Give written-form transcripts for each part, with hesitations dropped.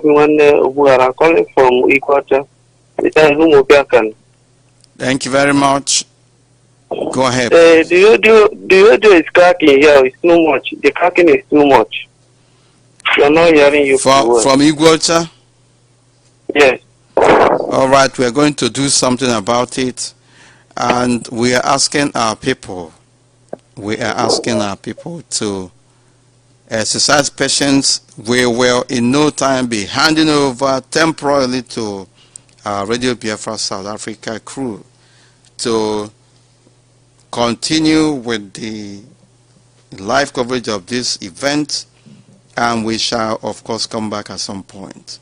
One who are calling from Equator. Thank you very much. Go ahead. The audio is cracking here. It's too much. The cracking is too much. You're not hearing you from Equator? Yes. All right, we are going to do something about it, and we are asking our people. We are asking our people to exercise patience. We will in no time be handing over temporarily to our Radio Biafra South Africa crew to continue with the live coverage of this event, and we shall of course come back at some point.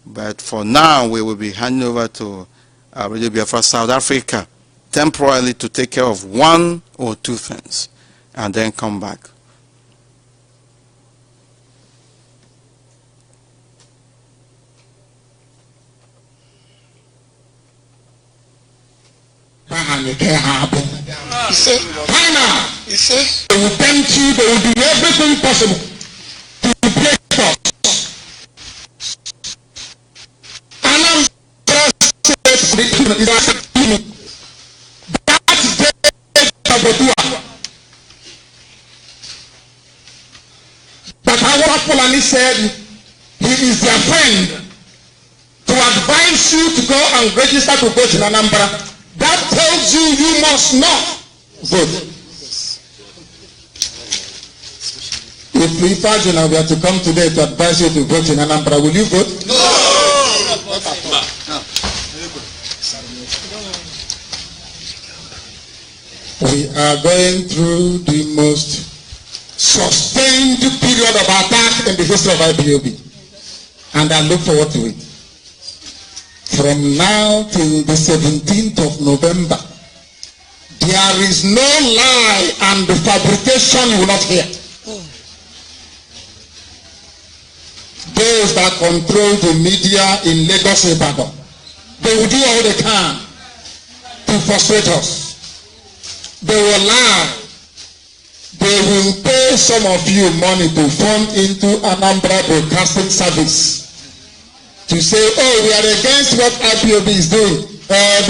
But for now, we will be handing over to our Radio Biafra South Africa temporarily to take care of one or two things and then come back. You say, Hannah, you say, they will tempt you, they will do everything possible to break us. Anambra says the is that day but our Fulani said he is their friend to advise you to go and register to vote in Anambra. That tells you you must not vote. If Ifajina were to come today to advise you to vote in Anambra, will you vote? No! We are going through the most sustained period of attack in the history of IPOB. And I look forward to it. From now till the 17th of November, there is no lie and fabrication you will not hear. Those that control the media in Lagos, Ibadan, they will do all they can to frustrate us. They will lie. They will pay some of you money to phone into Anambra Broadcasting Service to say, oh, we are against what IPOB is doing.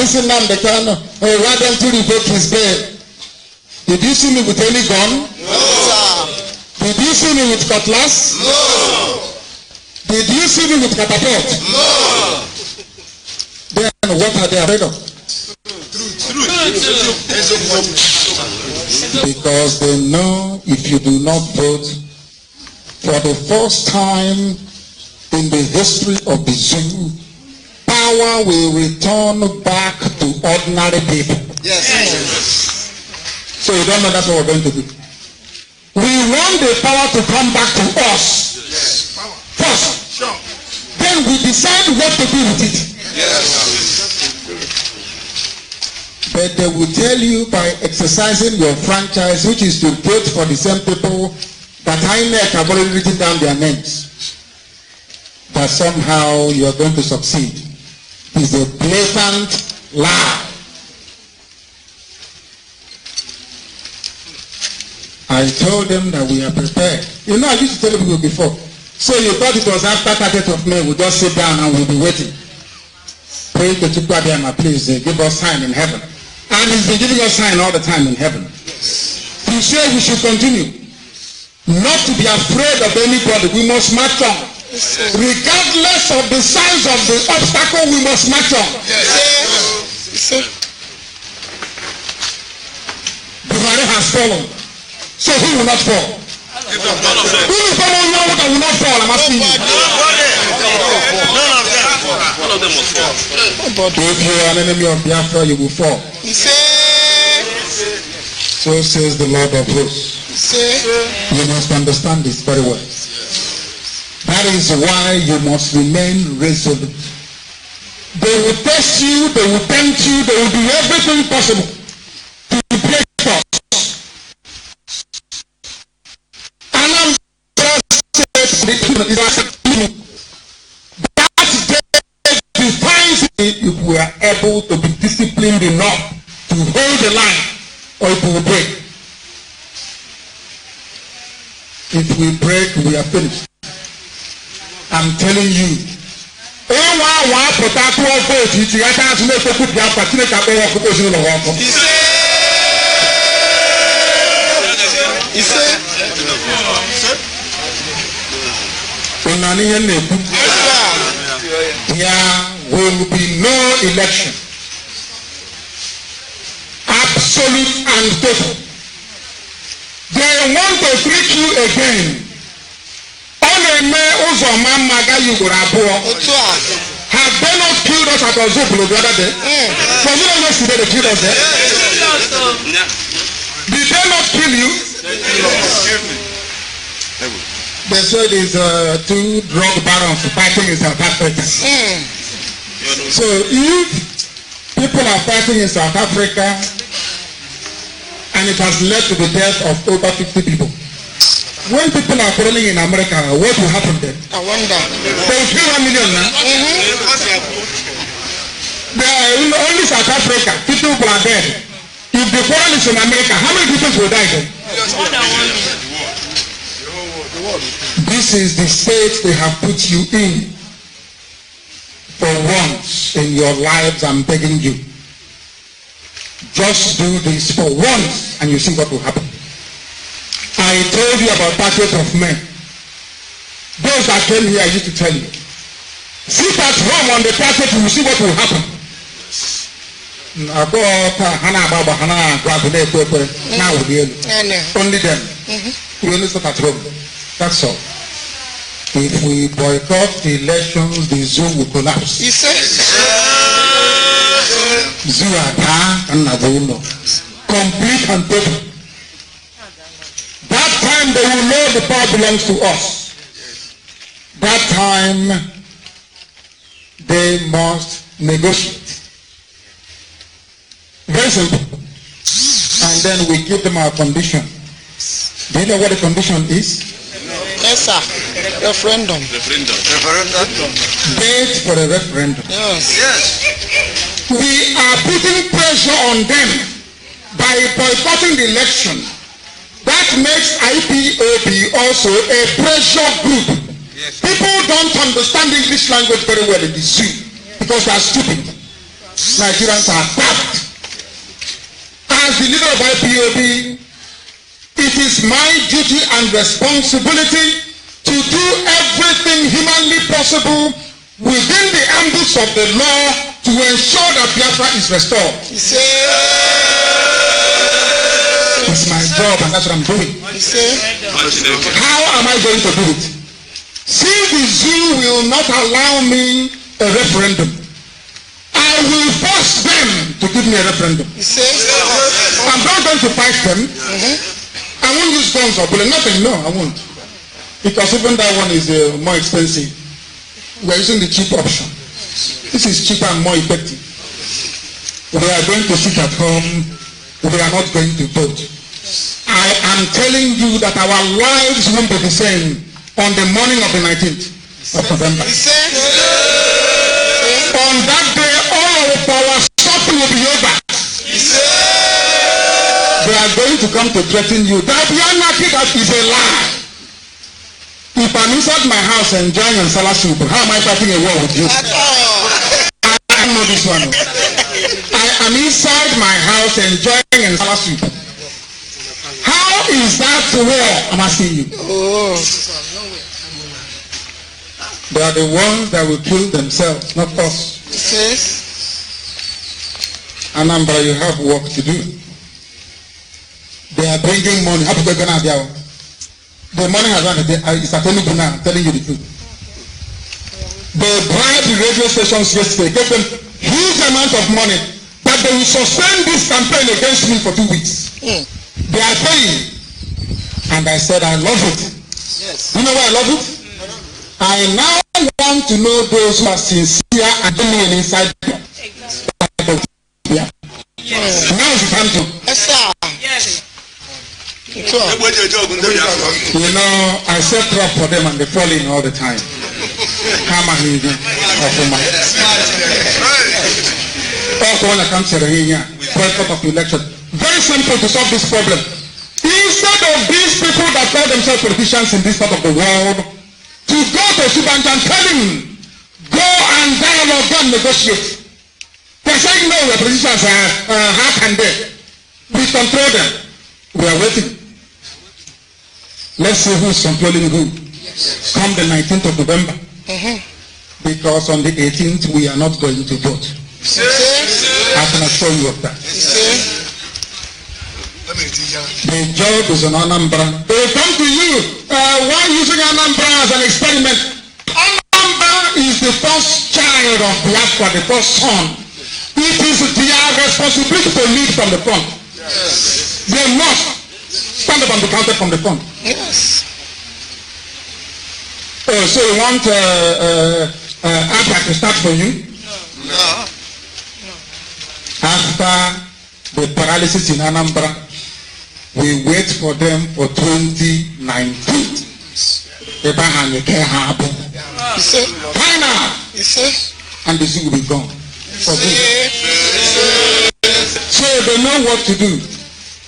This is Anambra Boycott. Why don't you revoke his bail? Did you see me with any gun? No. Did you see me with cutlass? No. Did you see me with catapult? No. Then what are they afraid of? Because they know if you do not vote, for the first time in the history of the zoo, power will return back to ordinary people. Yes. So you don't know that's what we're going to do. We want the power to come back to us. Yes. First. Sure. Then we decide what to do with it. Yes. But they will tell you by exercising your franchise, which is to vote for the same people that INEC have already written down their names, that somehow you are going to succeed. It's a blatant lie. I told them that we are prepared. You know, I used to tell people before. So you thought it was after 30th of May, we'll just sit down and we'll be waiting. Pray to Chukwabiyama, please give us sign in heaven. And he's been giving us sign all the time in heaven. He said we should continue. Not to be afraid of anybody. We must march on. Regardless of the size of the obstacle, we must march on. Buhari has fallen. So he will not fall. Who will follow you that will not fall? I'm asking you. None of them will fall. If you are an enemy of Biafra, you will fall. So says the Lord of hosts. You must understand this very well. That is why you must remain resolute. They will test you, they will tempt you, they will do everything possible to break us. Anambra says that day defines if we are able to be disciplined enough to hold the line, or if we will break. If we break, we are finished. I'm telling you. One potato vote, it's the other to make a good Biafra, to make a better proposal of water. He said, there will be no election. Absolute and total. They want to trick you again. Have they not killed us at Ozubulu the other day? So you don't know today they killed us there? Did they not kill you? They said it's 2 drug barons fighting in South Africa. So if people are fighting in South Africa and it has led to the death of over 50 people, when people are falling in America, what will happen then? I wonder. They will kill 1 million now. They are in only South Africa. 50 people are dead. If the quarrel is in America, how many people will die then? This is the state they have put you in. For once in your lives, I'm begging you. Just do this for once and you see what will happen. I told you about packets of men. Those that came here, I used to tell you. Sit at home on the packet, you will see what will happen. Only them. We only sit at home. That's all. If we boycott the elections, the zoo will collapse. He says, complete and total. That time they will know the power belongs to us. That time they must negotiate. Very simple. And then we give them our condition. Do you know what the condition is? Yes, sir. Referendum. Date for a referendum. Yes. We are putting pressure on them by boycotting the election. That makes IPOB also a pressure group. Yes. People don't understand English language very well in the zoo because they are stupid. Nigerians are daft. As the leader of IPOB, it is my duty and responsibility to do everything humanly possible within the ambit of the law to ensure that Biafra is restored. It's my job and that's what I'm doing. How am I going to do it? See, the zoo will not allow me a referendum. I will force them to give me a referendum. I'm not going to fight them. I won't use guns or bullets. Nothing. No, I won't. Because even that one is more expensive. We're using the cheap option. This is cheaper and more effective. We are going to sit at home. We are not going to vote. I am telling you that our lives won't be the same on the morning of the 19th of November. On that day, all of our suffering will be over. They are going to come to threaten you. That is a lie. If I'm inside my house enjoying and salad soup, how am I fighting a war with you? I know this one. I am inside my house enjoying and salad soup. How is that war? I'm asking you. They are the ones that will kill themselves, not us. Anambra, you have work to do. They are bringing money. How people are going to have the money has run. It's at Enugu now. I'm telling you the truth. They bribed the radio stations yesterday, gave them huge amount of money, but they will suspend this campaign against me for 2 weeks. They are paying. And I said, I love it. Yes. You know why I love it? I now want to know those who are sincere and genuine inside. Yeah. Yes. Now is the time to. Yes, sir. Yes. You know, I set trap for them and they fall in all the time. Also, when I come to the boycott of the election, very simple to solve this problem. Instead of these people that call themselves politicians in this part of the world to go to Subanja and tell him, go and dialogue, go and negotiate. They're saying no, the politicians are how can they? We control them. We are waiting. Let's see who's controlling who. Yes. Come the 19th of November. Because on the 18th we are not going to vote. I can assure you of that. The job is on Anambra. They will come to you. Why using Anambra as an experiment? Anambra is the first child of Biafra, the first son. It is their responsibility to lead from the front. Yes. They must stand up and be counted from the front. Yes. So you want ABBA to start for you? No. After the paralysis in Anambra, we wait for them for 2019. Abraham, you can't happen. Final. And the zoo will be gone. For good. So they know what to do.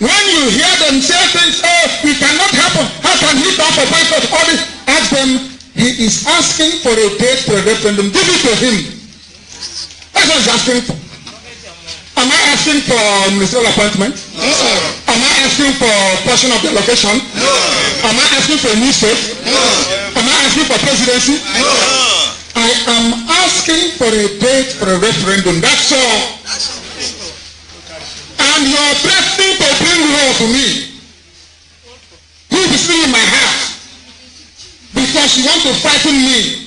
When you hear them say things, oh, it cannot happen. How can he come for boycott? All this, ask them. He is asking for a date for a referendum. Give it to him. That's what he's asking for. Am I asking for ministerial appointment? No. Am I asking for portion of the location? No. Am I asking for a new state? No. Am I asking for presidency? No. I am asking for a date for a referendum. That's all. And you're threatening to bring law to me. You will be sitting in my house because you want to frighten me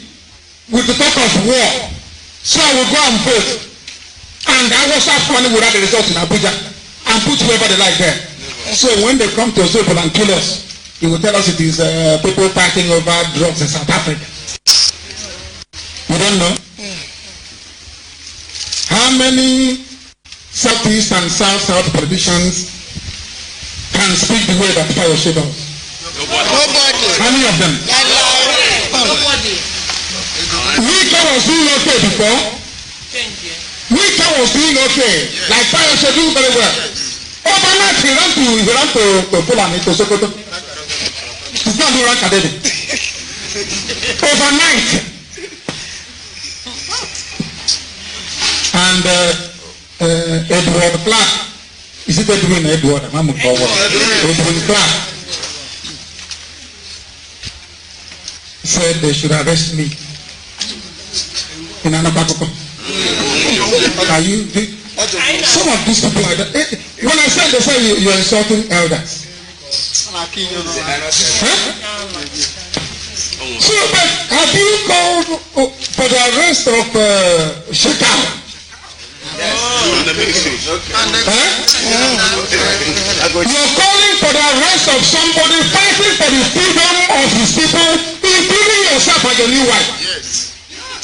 with the talk of war. So I will go and vote. And I was have money without the results in Abuja and put whoever they like there. So when they come to Osopol and kill us, he will tell us it is people fighting over drugs in South Africa. You don't know? How many Southeast and South politicians can speak the way that Fayose does? Nobody. How many of them? Nobody. Wika was doing okay before. Wika was doing okay. Like Fayose doing very well. Overnight he ran to Fulani, to Sokoto. He's not doing academic. Overnight. And Edward Clark, is it Edwin Edward? Edwin Clark said they should arrest me in Anambra. Are you? Some of these people are that. When I said they say you're insulting elders. Huh? So, but have you called for the arrest of Shekau? You're calling for the arrest of somebody fighting for the freedom of his people, including yourself and your new wife. Yes.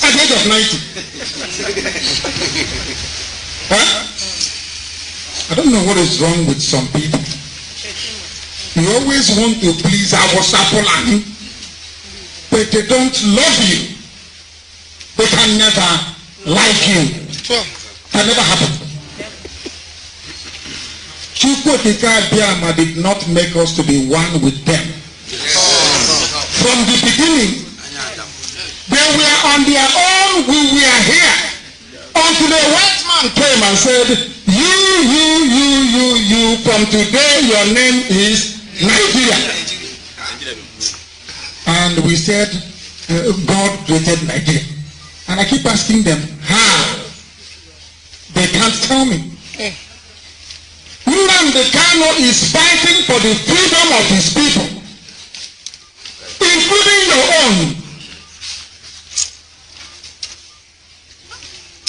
At the age of 90. Huh? I don't know what is wrong with some people. You always want to please our Sapolani, but they don't love you. They can never like you. That never happened. Chukwuemeka Abiyama did not make us to be one with them. From the beginning, they were on their own, we were here. Until a white man came and said, you, from today your name is Nigeria. And we said, God created Nigeria. And I keep asking them, how? They can't tell me. Nnamdi Kanu is fighting for the freedom of his people, including your own.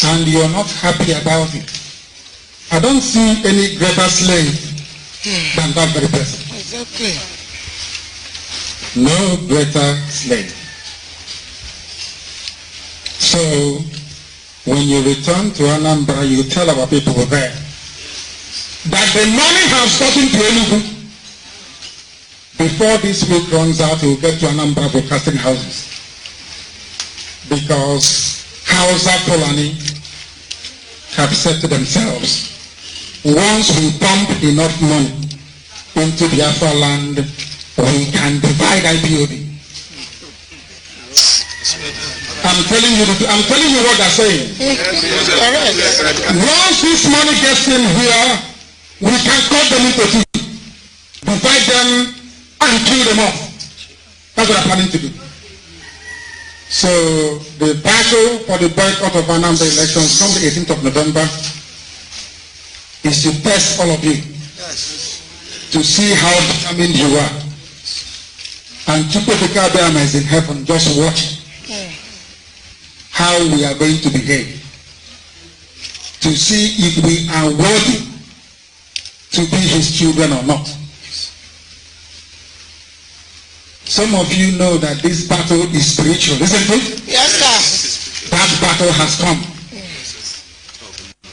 And you're not happy about it. I don't see any greater slave than that very person. Exactly. No greater slave. So, when you return to Anambra, you tell our people there that the money has gotten to Enugu. Before this week runs out, we'll get to Anambra broadcasting houses. Because Hausa Fulani have said to themselves, once we pump enough money into Biafra land, we can divide IPOB. I'm telling you what they're saying. Once this money gets in here, we can cut them into two, divide them and kill them off. That's what I'm planning to do. So the battle for the boycott of Anambra elections from the 18th of November is to test all of you, to see how determined you are. And Chukwuemeka is in heaven just watching how we are going to behave, to see if we are worthy to be his children or not. Some of you know that this battle is spiritual, isn't it? Yes, sir. That battle has come.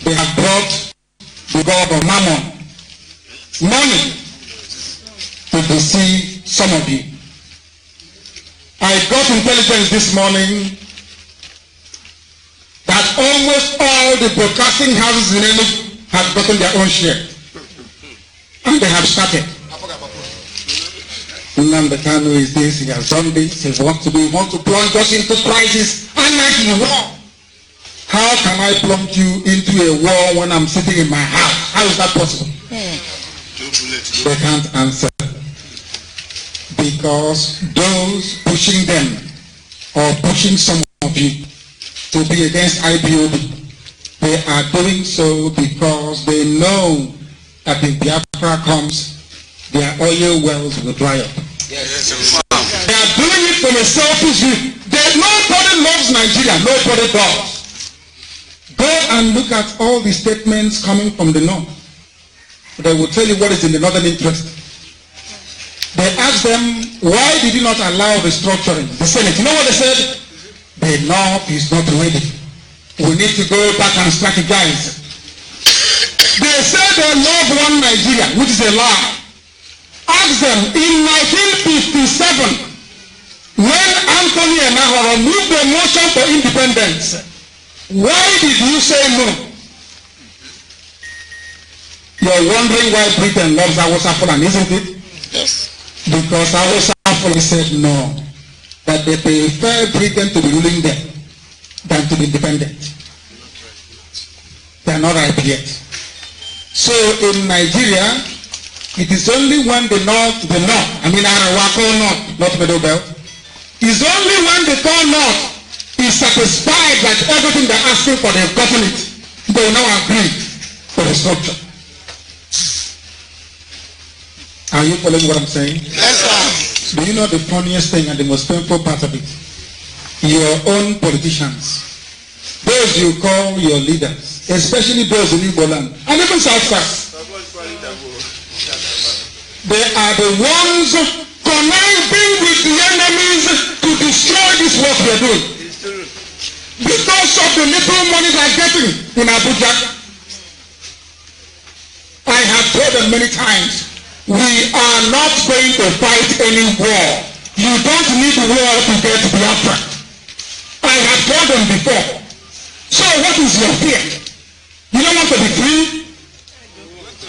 They have brought the god of Mammon, money, to deceive some of you. I got intelligence this morning that almost all the broadcasting houses in Enugu have gotten their own share. And they have started. Anambra is this, he has done this, he wants to plunge us into crisis, anarchy, war. How can I plunge you into a war when I'm sitting in my house? How is that possible? They can't answer. Because those pushing them or pushing some of you to be against IPOB, they are doing so because they know that if Biafra comes, their oil wells will dry up. Yes. They are doing it from a selfish view. Nobody loves Nigeria. Nobody does. Go and look at all the statements coming from the north. They will tell you what is in the northern interest. They asked them, why did you not allow restructuring? The Senate, you know what they said? The north is not ready. We need to go back and strategize. They said they love one Nigeria, which is a lie. Ask them, in 1957, when Anthony Enahoro moved the motion for independence, why did you say no? You're wondering why Britain loves Hausa Fulani, isn't it? Yes. Because Hausa Fulani said no, that they prefer Britain to be ruling them than to be independent. They are not ripe yet. So in Nigeria, it is only when the north, Arawako North, not Middle Belt, is only when the core north is satisfied that everything they're asking for, they've gotten it. They will now agree for the structure. Are you following what I'm saying? Yes, sir. Do you know the funniest thing and the most painful part of it? Your own politicians, those you call your leaders, especially those in Igbo land, and even South. They are the ones conniving with the enemies to destroy this work we are doing. Because of the little money they are getting in Abuja. I have told them many times, we are not going to fight any war. You don't need war to get Biafra. I have told them before. So what is your fear? You don't want to be free?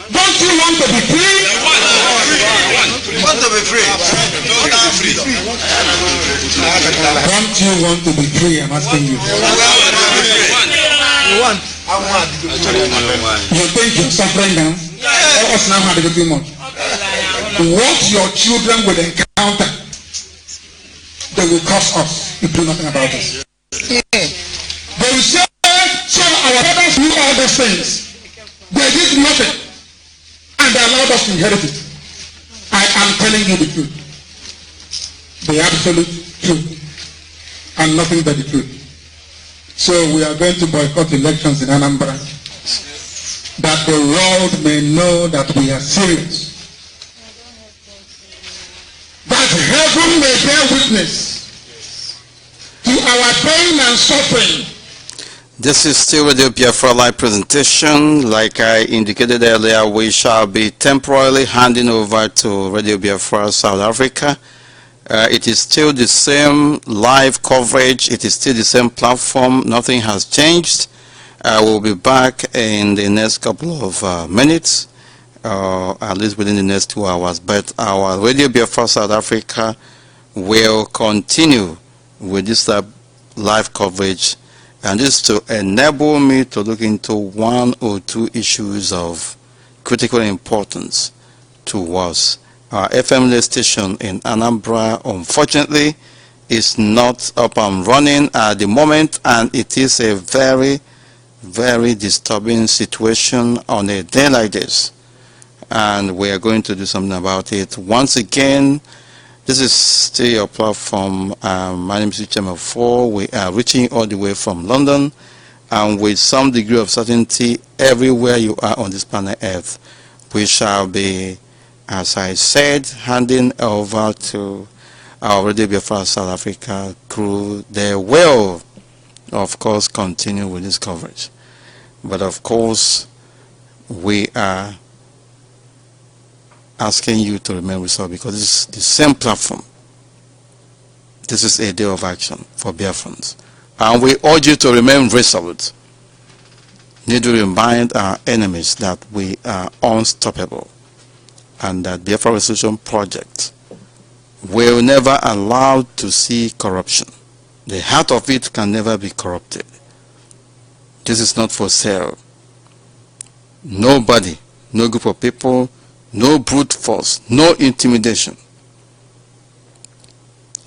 Don't you want to be free? Want to be free. Don't you want to be free? I'm asking you. You think you're suffering now? Let us now have a little much. What your children will encounter, they will cost us if we do nothing about it. They will say, so our fathers knew all these things. They did nothing. And they allowed us to inherit it. I am telling you the truth. The absolute truth. And nothing but the truth. So we are going to boycott elections in Anambra. That the world may know that we are serious. That heaven may bear witness to our pain and suffering. This is still Radio Biafra live presentation. Like I indicated earlier, we shall be temporarily handing over to Radio Biafra South Africa. It is still the same live coverage. It is still the same platform. Nothing has changed. We'll be back in the next couple of minutes, at least within the next 2 hours. But our Radio Biafra South Africa will continue with this live coverage, and this is to enable me to look into one or two issues of critical importance to us. Our FM station in Anambra, unfortunately, is not up and running at the moment, and it is a very, very disturbing situation on a day like this, and we are going to do something about it. Once again, this is still your platform. My name is Chairman 4. We are reaching all the way from London, and with some degree of certainty, everywhere you are on this planet Earth, we shall be, as I said, handing over to our Radio Biafra South Africa crew. They will, of course, continue with this coverage. But of course, we are asking you to remain with us, because this is the same platform. This is a day of action for Biafrans, and we urge you to remain resolute. Need to remind our enemies that we are unstoppable, and that Biafra Resolution Project will never allow to see corruption. The heart of it can never be corrupted. This is not for sale. Nobody, no group of people, no brute force, no intimidation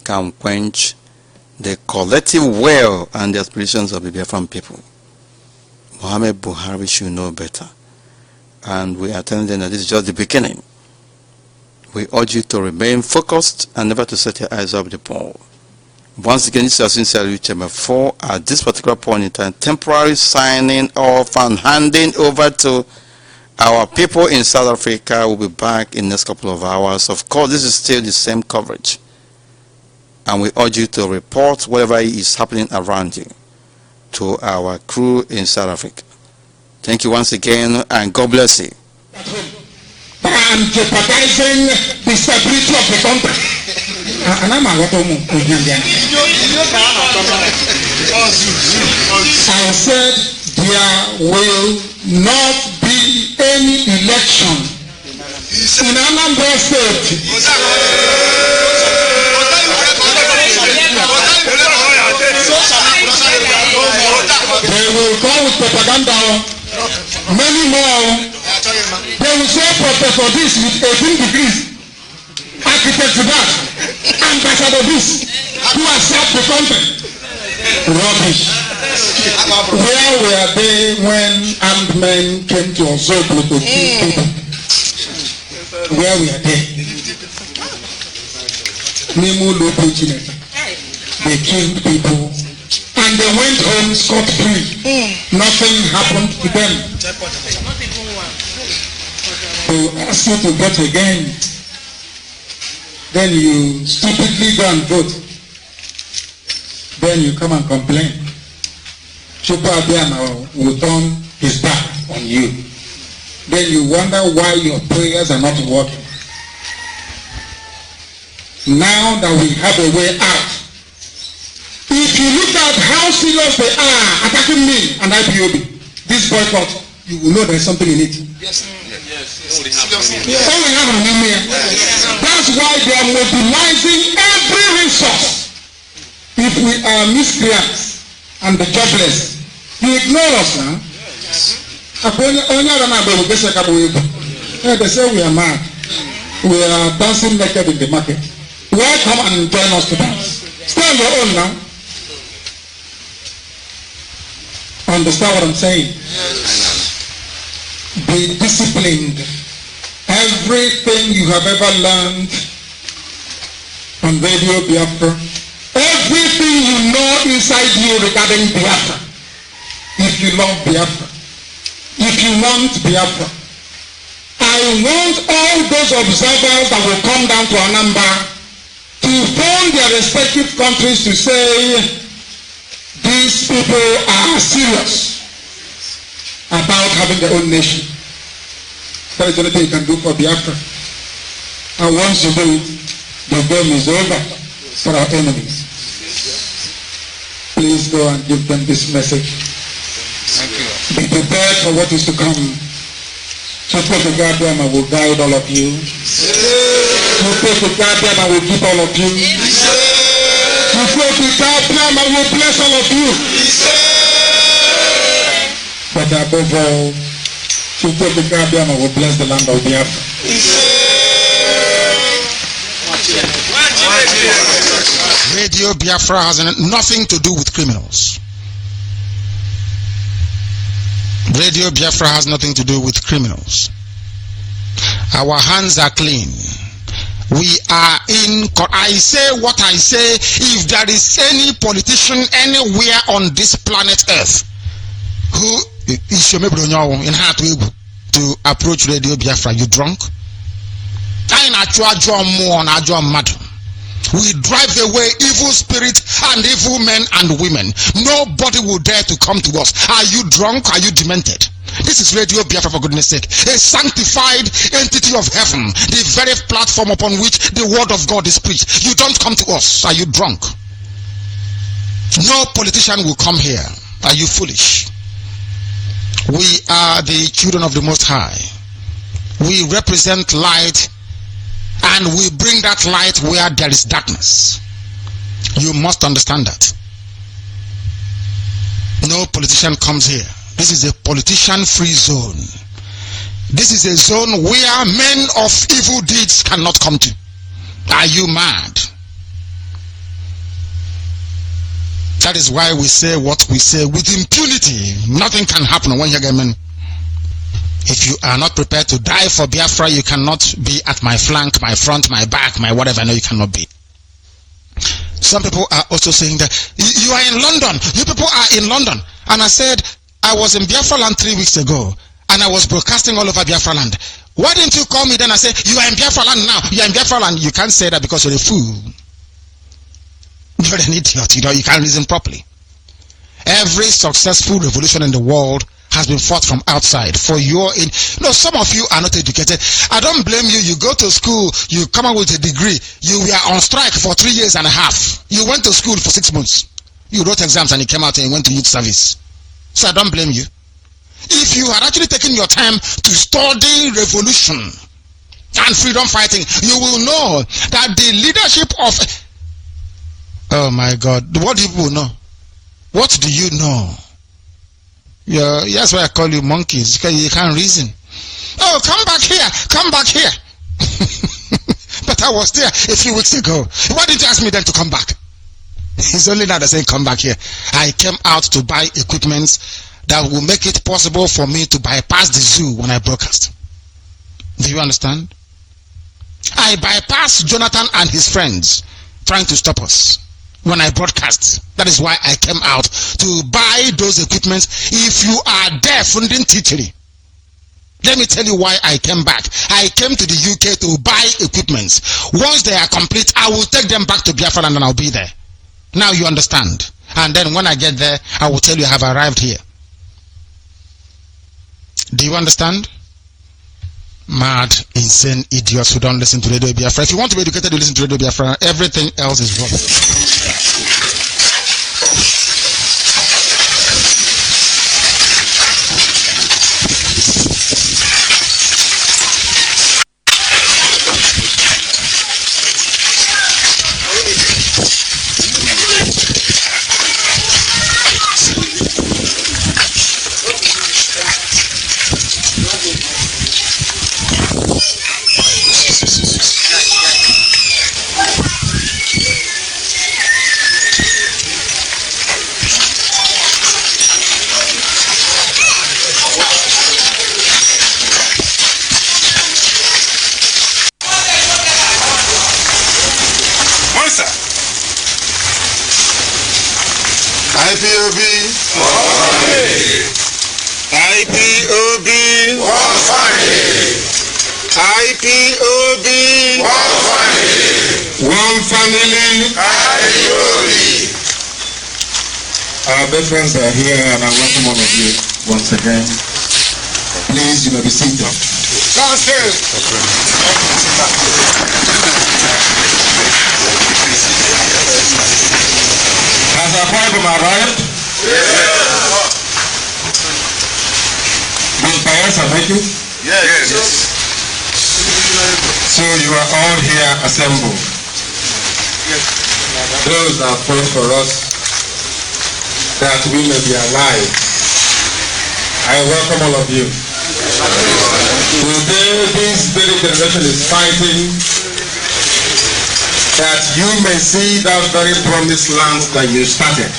can quench the collective will and the aspirations of the Biafran people. Mohammed Buhari should know better. And we are telling them that this is just the beginning. We urge you to remain focused and never to set your eyes off the ball. Once again, this is sincerely Chairman 4 at this particular point in time, temporary signing off and handing over to our people in South Africa. Will be back in the next couple of hours. Of course, this is still the same coverage, and we urge you to report whatever is happening around you to our crew in South Africa. Thank you once again, and God bless you. And jeopardizing the stability of the country. I said there will not be any election in Anambra State. They will go with propaganda. Many more. They will say Professor this with 18 degrees, architect that, ambassador this, who has served the country. Rubbish. Where were they when armed men came to Osogbo to kill people? Where were they? They killed people and they went home scot-free. Nothing happened to them. They ask you to vote again, then you stupidly go and vote. Then you come and complain. Chupa Abiyama will turn his back on you. Then you wonder why your prayers are not working. Now that we have a way out, if you look at how serious they are attacking me and IPOB, this boycott, you will know there's something in it. Yes. That's why they are mobilizing every resource. If we are miscreants and the jobless, you ignore us now. They say we are mad. We are dancing naked in the market. Why come and join us to dance? Stay on your own now. Understand what I'm saying? Be disciplined. Everything you have ever learned on Radio Biafra, everything you know inside you regarding Biafra, if you love Biafra, if you want Biafra, I want all those observers that will come down to Anambra to phone their respective countries to say these people are serious about having their own nation. That is the only thing you can do for Biafra. And once you do it, the game is over for our enemies. Please go and give them this message. Thank you. Be prepared for what is to come. Support the Guardian will guide all of you. Support the Guardian will keep all of you. I will bless all of you. But above all, I will bless the land of Biafra. Radio Biafra has nothing to do with criminals. Radio Biafra has nothing to do with criminals. Our hands are clean. We are in. I say what I say. If there is any politician anywhere on this planet Earth who is in heart to approach Radio Biafra, you drunk? We drive away evil spirits and evil men and women. Nobody will dare to come to us. Are you drunk? Are you demented? This is Radio Biafra, for goodness sake. A sanctified entity of heaven. The very platform upon which the word of God is preached. You don't come to us. Are you drunk? No politician will come here. Are you foolish? We are the children of the Most High. We represent light, and we bring that light where there is darkness. You must understand that. No politician comes here. This is a politician-free zone. This is a zone where men of evil deeds cannot come to. Are you mad? That is why we say what we say with impunity. Nothing can happen when you get men. If you are not prepared to die for Biafra, you cannot be at my flank, my front, my back, my whatever. No, you cannot be. Some people are also saying that you are in London. You people are in London. And I said, I was in Biafra land 3 weeks ago, and I was broadcasting all over Biafra land. Why didn't you call me then? I said, you are in Biafra land now. You are in Biafra land. You can't say that because you're a fool. You're an idiot. You can't reason properly. Every successful revolution in the world has been fought from outside. Some of you are not educated. I don't blame you. You go to school, you come out with a degree. You were on strike for 3 years and a half. You went to school for 6 months. You wrote exams and you came out and you went to youth service. So I don't blame you. If you had actually taken your time to study revolution and freedom fighting, you will know that the leadership of... Oh my God. What do you know? What do you know? That's why I call you monkeys, because you can't reason. Oh, come back here. Come back here. But I was there a few weeks ago. Why didn't you ask me then to come back? It's only now they're saying come back here. I came out to buy equipment that will make it possible for me to bypass the zoo when I broadcast. Do you understand? I bypassed Jonathan and his friends trying to stop us when I broadcast. That is why I came out to buy those equipments. If you are deaf and didn't teach me, let me tell you why I came back. I came to the UK to buy equipments. Once they are complete, I will take them back to Biafra and I'll be there. Now you understand. And then when I get there, I will tell you I have arrived here. Do you understand? Mad, insane idiots who don't listen to Radio Biafra. If you want to be educated, you listen to Radio Biafra. Everything else is wrong. Our best friends are here and I welcome all of you once again. Please, you may be seated. Downstairs. Has our problem arrived? Yes. Did Bayelsa make it? Yes. So you are all here assembled. Yes. those that fought for us, that we may be alive. I welcome all of you. Today, this very generation is fighting that you may see that very promised land that you started.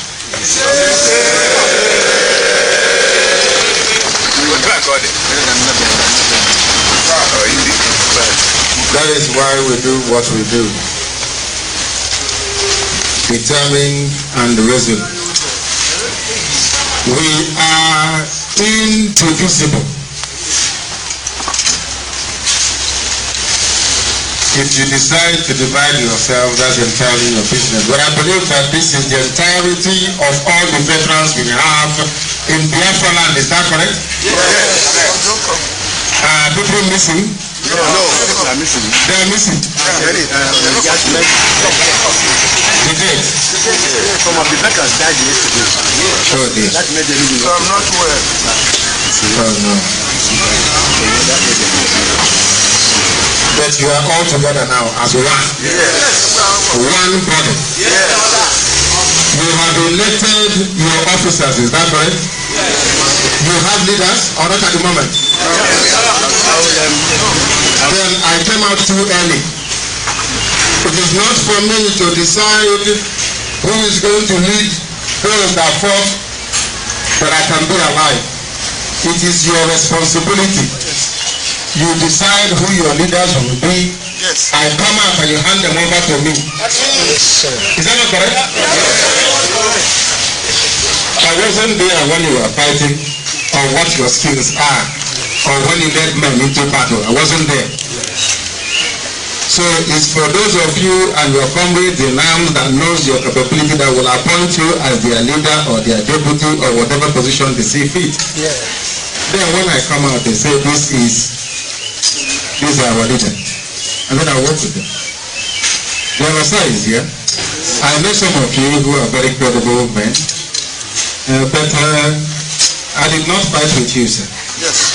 That is why we do what we do. Determined and resolute. We are indivisible. If you decide to divide yourself, that's entirely your business. But I believe that this is the entirety of all the veterans we have in Biafra land. Is that correct? Yes. People missing? No, people are missing. They are missing. The date? Some of the veterans died yesterday. Oh, dear. That made them so I'm not well. Oh, no. But you are all together now as one. Yes. One body. Yes. You have elected your officers, is that correct? Yes. You have leaders, or not at the moment? Then I came out too early. It is not for me to decide who is going to lead those that fought, but I can be alive. It is your responsibility. You decide who your leaders will be. Yes. I come out and you hand them over to me. Is that not correct? I wasn't there when you were fighting, or what your skills are, or when you led men into battle. I wasn't there. So it's for those of you and your comrades in arms that knows your capability that will appoint you as their leader or their deputy or whatever position they see fit. Yeah. Then when I come out, they say this is our leader. And then I work with them. The other side is here. I know some of you who are very credible men, but I did not fight with you, sir. Yes.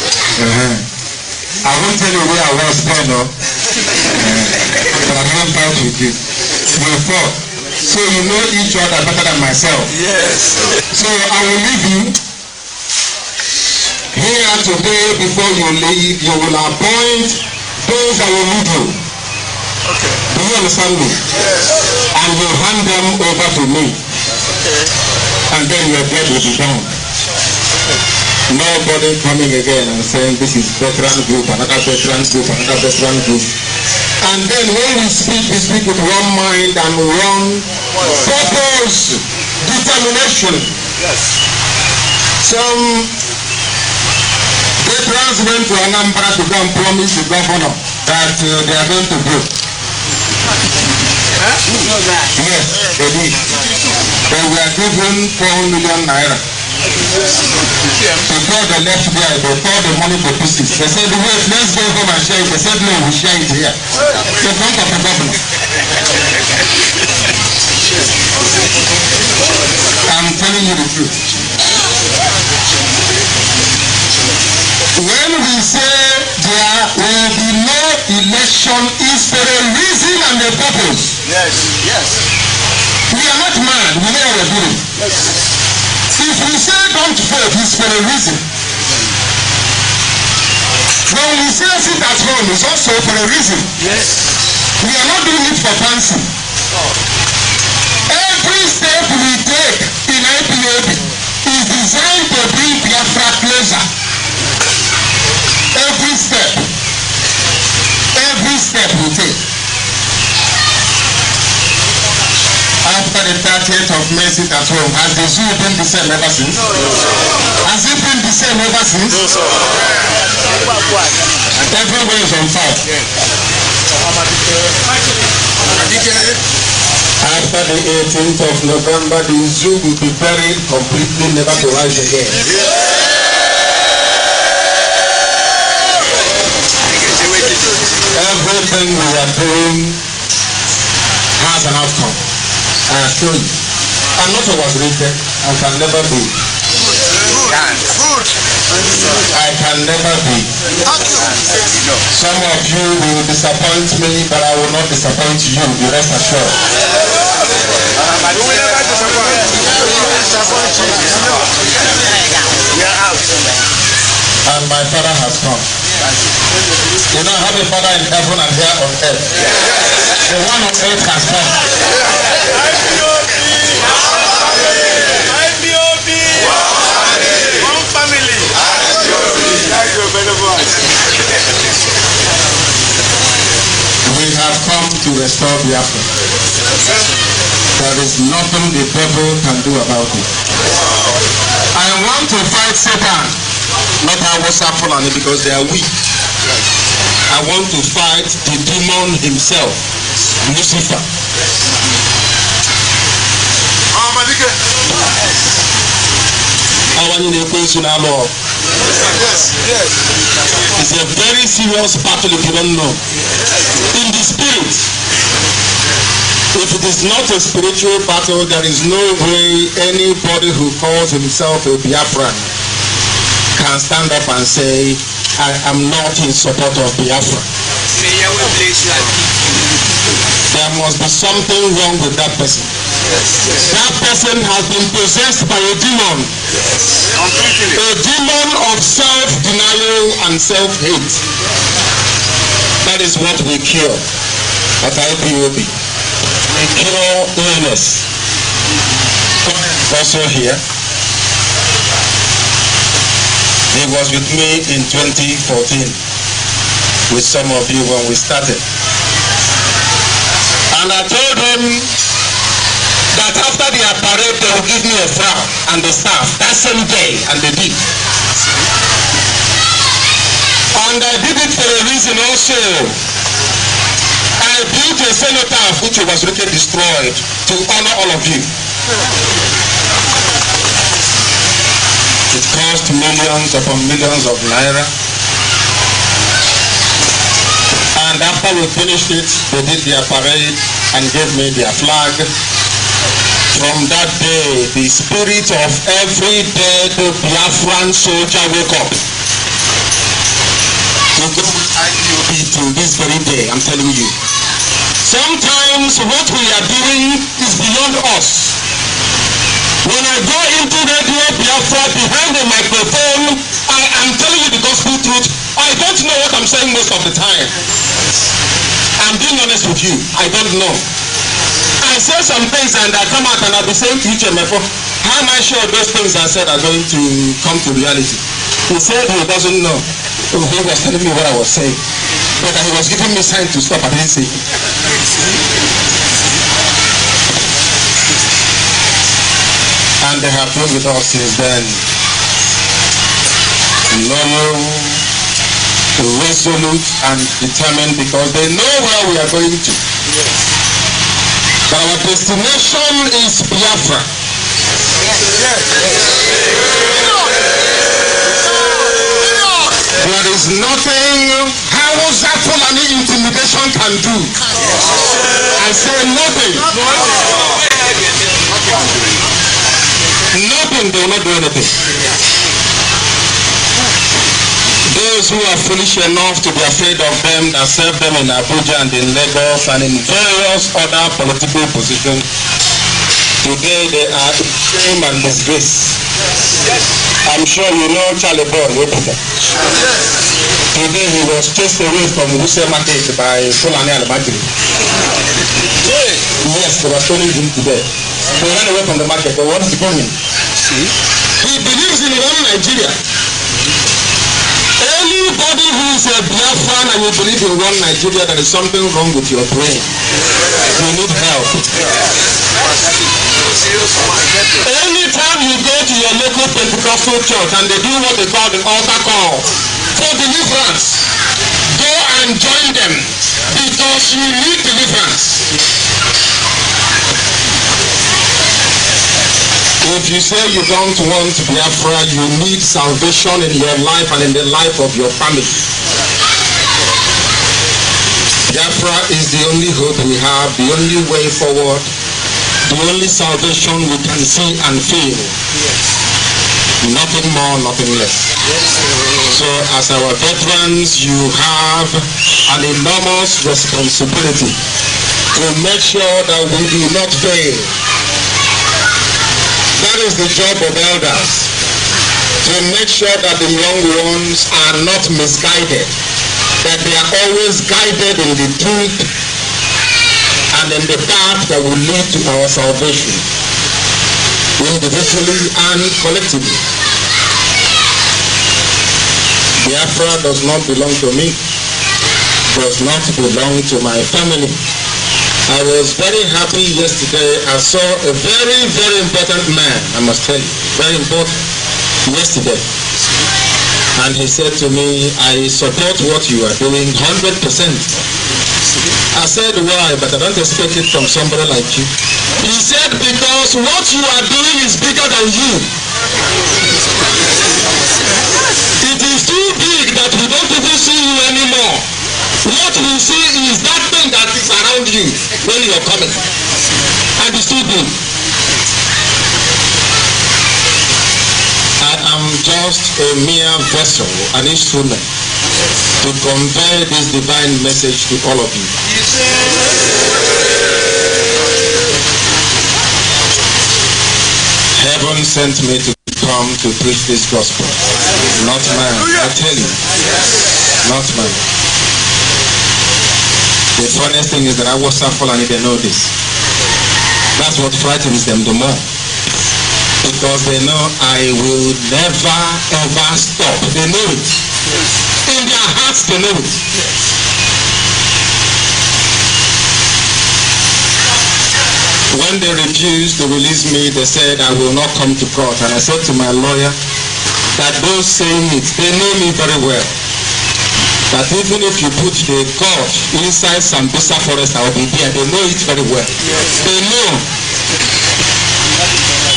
I won't tell you where I was then, no. But I didn't fight with you. We fought. So you know each other better than myself. Yes. So I will leave you here today. Before you leave, you will appoint those that will lead you. Okay. Do you understand me? Yes. And you hand them over to me. Okay. And then your debt will be done. Nobody coming again and saying this is veteran group, another veteran group, another veteran group. And then when we speak with one mind and one purpose, determination. Yes. Some veterans went to Anambra to go and promise the governor that they are going to do. Yes, they did. They were given 4 million naira. Before they left there, they tore the money to pieces. They said, wait, let's go home and share it. They said, no, we share it here. In front of the governor. I'm telling you the truth. When we say there will be no election, it's for a reason and a purpose. Yes. Yes. We are not mad. We know what we're doing. Yes. If we say don't vote, it's for a reason. When we say sit at home, it's also for a reason. Yes. We are not doing it for fancy. Every step we take in IPAB is designed to bring Biafra closer. Every step we take. After the 30th of May sit at home, has the zoo been the same ever since? No, sir. Has it been the same ever since? No, sir. Everywhere is on fire. After the 18th of November, the zoo will be buried completely, never to rise again. Everything we are doing has an outcome. I assure you. I'm not overrated. I can never be. I can never be. Some of you will disappoint me, but I will not disappoint you. Be rest assured. And my Father has come. You know, I have a Father in heaven and here on earth. The one on earth has come. One family. We have come to restore Biafra. There is nothing the devil can do about it. I want to fight Satan, not Hausa Fulani, because they are weak. I want to fight the demon himself, Lucifer. It's a very serious battle if you don't know. In the spirit, if it is not a spiritual battle, there is no way anybody who calls himself a Biafran can stand up and say, I am not in support of Biafra. There must be something wrong with that person. That person has been possessed by a demon. A demon of self-denial and self-hate. That is what we cure at IPOB. We cure illness. Also here. He was with me in 2014 with some of you when we started. And I told him that after the parade they will give me a flower and the staff that same day, and they did. And I did it for a reason also. I built a cenotaph which was really destroyed to honor all of you. It cost millions upon millions of naira. And after we finished it, they did their parade and gave me their flag. From that day, the spirit of every dead Biafran soldier woke up. To go IPOB to this very day, I'm telling you. Sometimes what we are doing is beyond us. When I go into Radio Biafra behind the microphone, I am telling you the gospel truth. I don't know what I'm saying most of the time. I'm being honest with you. I don't know. I say some things and I come out and I'll be saying to each of my phone, how am I sure those things I said are going to come to reality? He said he doesn't know. So he was telling me what I was saying. But he was giving me sign to stop. I didn't say. And they have been with us since then. Loyal, resolute, and determined because they know where we are going to. But our destination is Biafra. There is nothing Hausa Fulani intimidation can do. I say nothing. Nothing, they will not do anything. Those who are foolish enough to be afraid of them that serve them in Abuja and in Lagos and in various other political positions, today they are in shame and disgrace. I'm sure you know Charlie Brown. Today he was chased away from Wuse Market by Fulani Alabajiri. Yes, they were stoning him to death. He ran away from the market, but what is going? He believes in one Nigeria. Anybody who is a Biafran and you believe in one Nigeria, there is something wrong with your brain. You need help. Anytime you go to your local Pentecostal church and they do what they call the altar call for deliverance, go and join them because you need deliverance. If you say you don't want Biafra, you need salvation in your life and in the life of your family. Biafra is the only hope we have, the only way forward, the only salvation we can see and feel. Nothing more, nothing less. So as our veterans, you have an enormous responsibility to make sure that we do not fail That is the job of elders, to make sure that the young ones are not misguided, that they are always guided in the truth and in the path that will lead to our salvation, individually and collectively. Biafra does not belong to me, does not belong to my family. I was very happy yesterday. I saw a very, very important man, I must tell you, very important, yesterday. And he said to me, I support what you are doing 100%. I said, why? But I don't expect it from somebody like you. He said, because what you are doing is bigger than you. It is too big that we don't even see you anymore. What we see is that thing that is around you when you are coming. And it's too big. I am just a mere vessel, an instrument, to convey this divine message to all of you. Heaven sent me to come to preach this gospel. Not man, I tell you. Not man. The funniest thing is that I was suffering and they know this. That's what frightens them the more. Because they know I will never ever stop. They know it. In their hearts they know it. When they refused to release me, they said I will not come to court. And I said to my lawyer that those saying it, they know me very well. That even if you put the God inside Sambisa forest, I will be there. They know it very well. They know.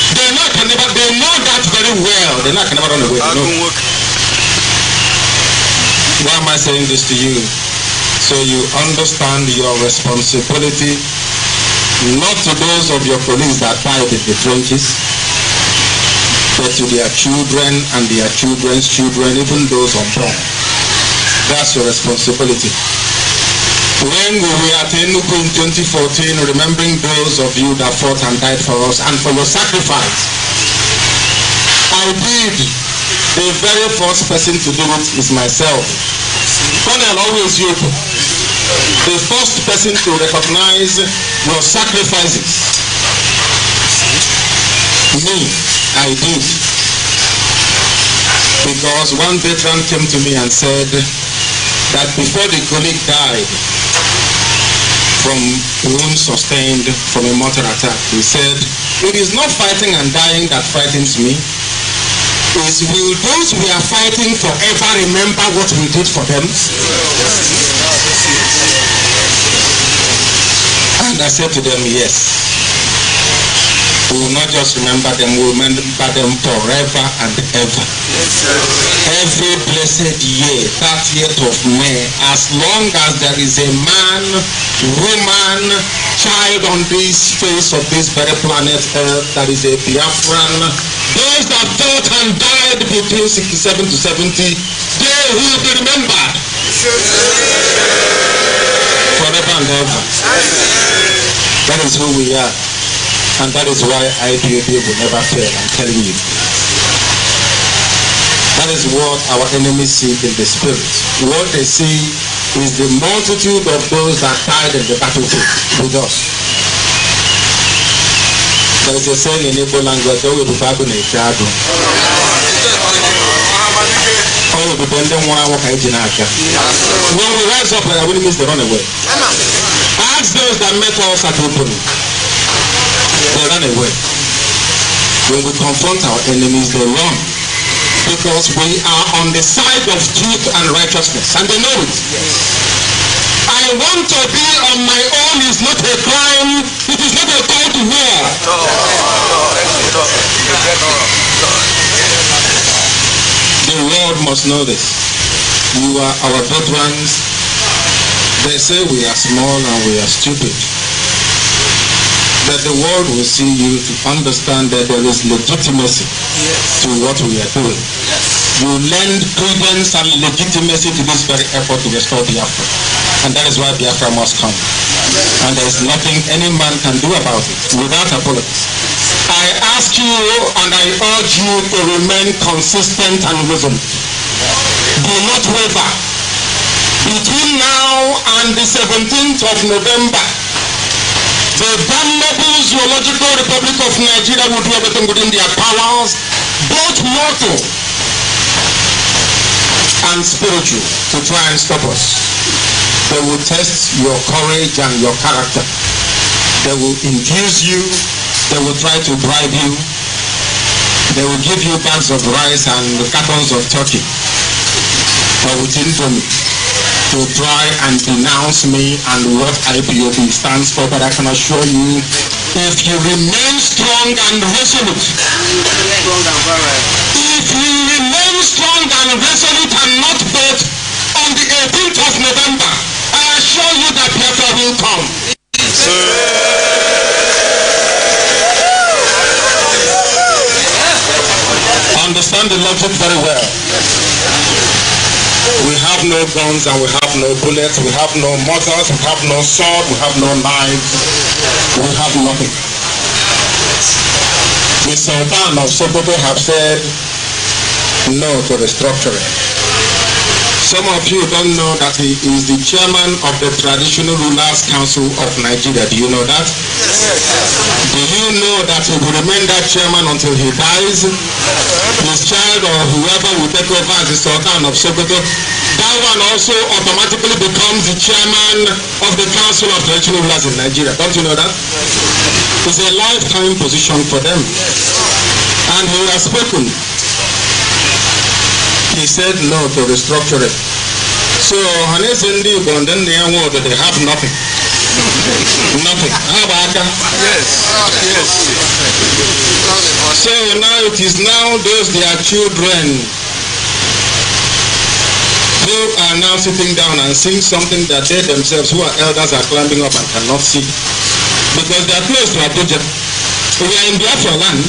They know that very well. They know I can never run away. Why am I saying this to you? So you understand your responsibility, not to those of your colleagues that died in the trenches, but to their children and their children's children, even those unborn. That's your responsibility. When we were at Enugu in 2014, remembering those of you that fought and died for us and for your sacrifice, I did. The very first person to do it is myself. Colonel always you. The first person to recognize your sacrifices. Me, I did. Because one veteran came to me and said that before the colleague died from wounds sustained from a mortar attack, he said, it is not fighting and dying that frightens me. Is will those we are fighting forever remember what we did for them? And I said to them, yes. We will not just remember them, we will remember them forever and ever. Every blessed year, 30th of May, as long as there is a man, woman, child on this face of this very planet Earth that is a Biafran, those that fought and died between 67 to 70, they will be remembered forever and ever. That is who we are. And that is why IPOB will never fail, I'm telling you. That is what our enemies see in the spirit. What they see is the multitude of those that died in the battlefield with us. There is a saying in Igbo language, when we rise up, our enemies, they run away. Ask those that met us at open. They run away. When we confront our enemies, they run. Because we are on the side of truth and righteousness. And they know it. I want to be on my own is not a crime. It is not a call to war. The world must know this. You are our veterans. They say we are small and we are stupid. That the world will see you to understand that there is legitimacy to what we are doing. You lend credence and legitimacy to this very effort to restore Biafra. And that is why Biafra must come. And there is nothing any man can do about it without apologies. I ask you and I urge you to remain consistent and resolute. Do not waver. Between now and the 17th of November, the damnable Zoological Republic of Nigeria will do everything within their powers, both mortal and spiritual, to try and stop us. They will test your courage and your character. They will induce you. They will try to bribe you. They will give you bags of rice and cartons of turkey. They will tell me to try and denounce me and what IPOB stands for, but I can assure you, if you remain strong and resolute, if you remain strong and resolute and not vote on the 18th of November, I assure you that Biafra will come. Understand the logic very well. We have no guns and we have no bullets, we have no mortars, we have no sword, we have no knives, we have nothing. The Sultan of Sokoto have said no to restructuring. Some of you don't know that he is the chairman of the Traditional Rulers Council of Nigeria. Do you know that? Do you know that he will remain that chairman until he dies? His child or whoever will take over as the Sultan of Sokoto, that one also automatically becomes the chairman of the Council of Traditional Rulers in Nigeria. Don't you know that? It's a lifetime position for them. And he has spoken. He said no to restructuring. So, they have nothing. Nothing. How about that? Yes. So now it is now those their children who are now sitting down and seeing something that they themselves, who are elders, are climbing up and cannot see. Because they are close to Abuja. We are in Biafra land.